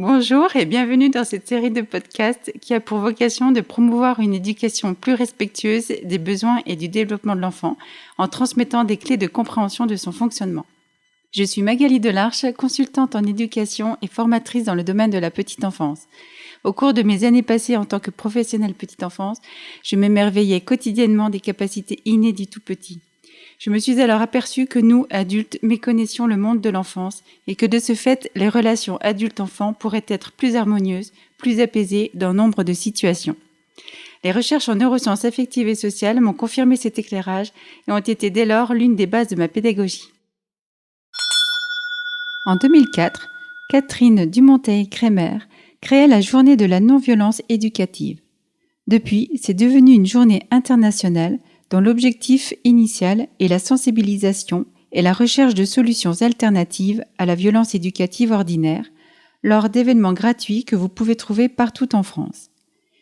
Bonjour et bienvenue dans cette série de podcasts qui a pour vocation de promouvoir une éducation plus respectueuse des besoins et du développement de l'enfant en transmettant des clés de compréhension de son fonctionnement. Je suis Magali Delarche, consultante en éducation et formatrice dans le domaine de la petite enfance. Au cours de mes années passées en tant que professionnelle petite enfance, je m'émerveillais quotidiennement des capacités innées du tout petit. Je me suis alors aperçue que nous, adultes, méconnaissions le monde de l'enfance et que de ce fait, les relations adulte-enfant pourraient être plus harmonieuses, plus apaisées dans nombre de situations. Les recherches en neurosciences affectives et sociales m'ont confirmé cet éclairage et ont été dès lors l'une des bases de ma pédagogie. En 2004, Catherine Dumonteil-Kremer créa la Journée de la non-violence éducative. Depuis, c'est devenu une journée internationale dont l'objectif initial est la sensibilisation et la recherche de solutions alternatives à la violence éducative ordinaire, lors d'événements gratuits que vous pouvez trouver partout en France.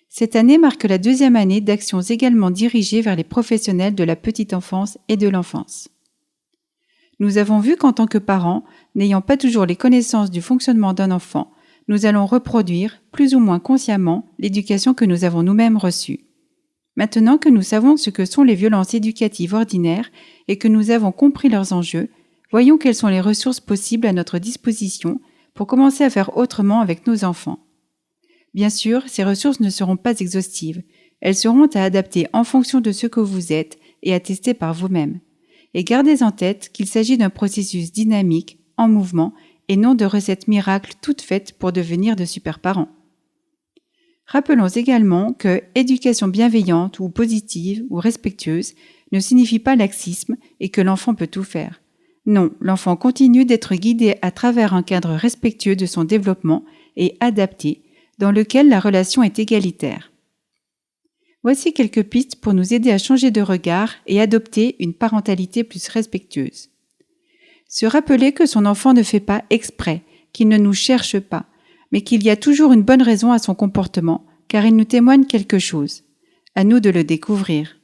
Cette année marque la 2e année d'actions également dirigées vers les professionnels de la petite enfance et de l'enfance. Nous avons vu qu'en tant que parents, n'ayant pas toujours les connaissances du fonctionnement d'un enfant, nous allons reproduire, plus ou moins consciemment, l'éducation que nous avons nous-mêmes reçue. Maintenant que nous savons ce que sont les violences éducatives ordinaires et que nous avons compris leurs enjeux, voyons quelles sont les ressources possibles à notre disposition pour commencer à faire autrement avec nos enfants. Bien sûr, ces ressources ne seront pas exhaustives. Elles seront à adapter en fonction de ce que vous êtes et à tester par vous-même. Et gardez en tête qu'il s'agit d'un processus dynamique, en mouvement, et non de recettes miracles toutes faites pour devenir de super parents. Rappelons également que éducation bienveillante ou positive ou respectueuse ne signifie pas laxisme et que l'enfant peut tout faire. Non, l'enfant continue d'être guidé à travers un cadre respectueux de son développement et adapté, dans lequel la relation est égalitaire. Voici quelques pistes pour nous aider à changer de regard et adopter une parentalité plus respectueuse. Se rappeler que son enfant ne fait pas exprès, qu'il ne nous cherche pas, mais qu'il y a toujours une bonne raison à son comportement, car il nous témoigne quelque chose. À nous de le découvrir.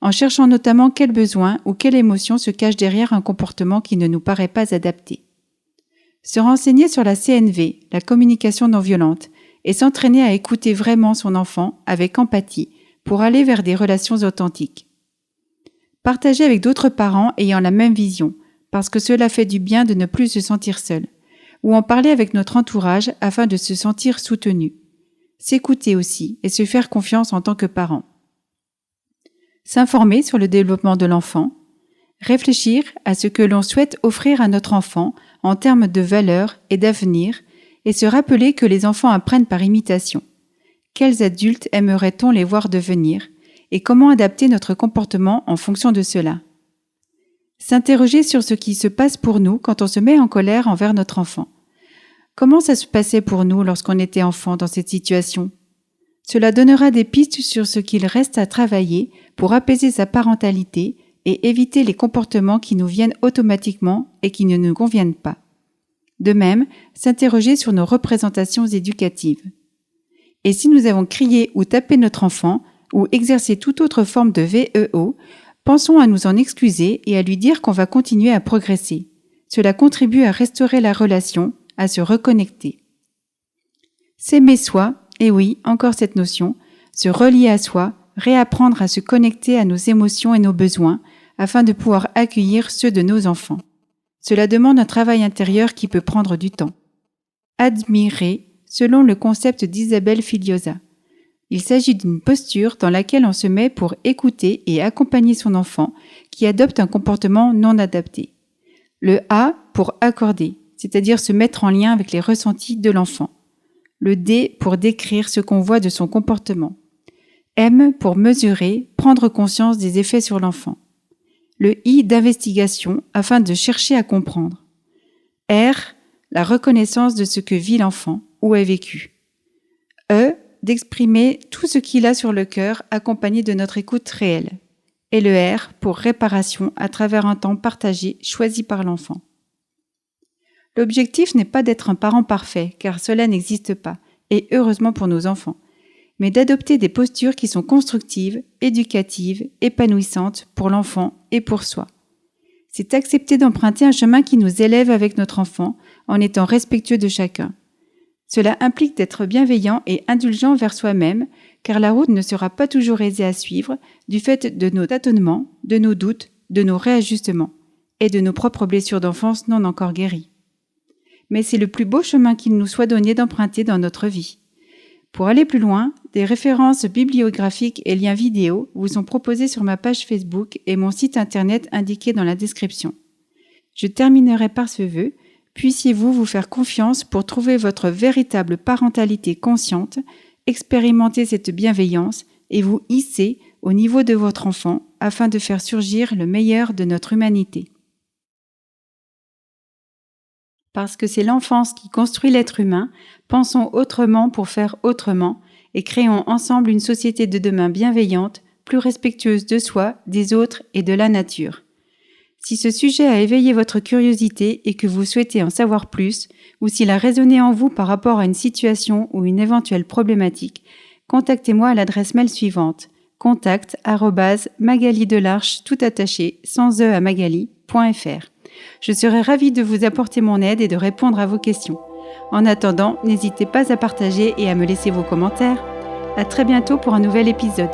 En cherchant notamment quel besoin ou quelle émotion se cache derrière un comportement qui ne nous paraît pas adapté. Se renseigner sur la CNV, la communication non violente, et s'entraîner à écouter vraiment son enfant avec empathie pour aller vers des relations authentiques. Partager avec d'autres parents ayant la même vision, parce que cela fait du bien de ne plus se sentir seul. Ou en parler avec notre entourage afin de se sentir soutenu. S'écouter aussi et se faire confiance en tant que parent. S'informer sur le développement de l'enfant. Réfléchir à ce que l'on souhaite offrir à notre enfant en termes de valeurs et d'avenir et se rappeler que les enfants apprennent par imitation. Quels adultes aimerait-on les voir devenir et comment adapter notre comportement en fonction de cela? S'interroger sur ce qui se passe pour nous quand on se met en colère envers notre enfant. Comment ça se passait pour nous lorsqu'on était enfant dans cette situation? Cela donnera des pistes sur ce qu'il reste à travailler pour apaiser sa parentalité et éviter les comportements qui nous viennent automatiquement et qui ne nous conviennent pas. De même, s'interroger sur nos représentations éducatives. Et si nous avons crié ou tapé notre enfant ou exercé toute autre forme de VEO, pensons à nous en excuser et à lui dire qu'on va continuer à progresser. Cela contribue à restaurer la relation, à se reconnecter. S'aimer soi, et oui, encore cette notion, se relier à soi, réapprendre à se connecter à nos émotions et nos besoins, afin de pouvoir accueillir ceux de nos enfants. Cela demande un travail intérieur qui peut prendre du temps. Admirer, selon le concept d'Isabelle Filiosa. Il s'agit d'une posture dans laquelle on se met pour écouter et accompagner son enfant qui adopte un comportement non adapté. Le A pour accorder, c'est-à-dire se mettre en lien avec les ressentis de l'enfant. Le D pour décrire ce qu'on voit de son comportement. M pour mesurer, prendre conscience des effets sur l'enfant. Le I d'investigation afin de chercher à comprendre. R, la reconnaissance de ce que vit l'enfant ou a vécu. E, d'exprimer tout ce qu'il a sur le cœur accompagné de notre écoute réelle. Et le R pour réparation à travers un temps partagé choisi par l'enfant. L'objectif n'est pas d'être un parent parfait, car cela n'existe pas, et heureusement pour nos enfants, mais d'adopter des postures qui sont constructives, éducatives, épanouissantes pour l'enfant et pour soi. C'est accepter d'emprunter un chemin qui nous élève avec notre enfant en étant respectueux de chacun. Cela implique d'être bienveillant et indulgent vers soi-même, car la route ne sera pas toujours aisée à suivre du fait de nos tâtonnements, de nos doutes, de nos réajustements et de nos propres blessures d'enfance non encore guéries. Mais c'est le plus beau chemin qu'il nous soit donné d'emprunter dans notre vie. Pour aller plus loin, des références bibliographiques et liens vidéo vous sont proposés sur ma page Facebook et mon site internet indiqué dans la description. Je terminerai par ce vœu. Puissiez-vous vous faire confiance pour trouver votre véritable parentalité consciente, expérimenter cette bienveillance et vous hisser au niveau de votre enfant afin de faire surgir le meilleur de notre humanité. Parce que c'est l'enfance qui construit l'être humain, pensons autrement pour faire autrement et créons ensemble une société de demain bienveillante, plus respectueuse de soi, des autres et de la nature. Si ce sujet a éveillé votre curiosité et que vous souhaitez en savoir plus, ou s'il a résonné en vous par rapport à une situation ou une éventuelle problématique, contactez-moi à l'adresse mail suivante: contact@magalidelarche tout attaché sans e à magali.fr. Je serai ravie de vous apporter mon aide et de répondre à vos questions. En attendant, n'hésitez pas à partager et à me laisser vos commentaires. À très bientôt pour un nouvel épisode.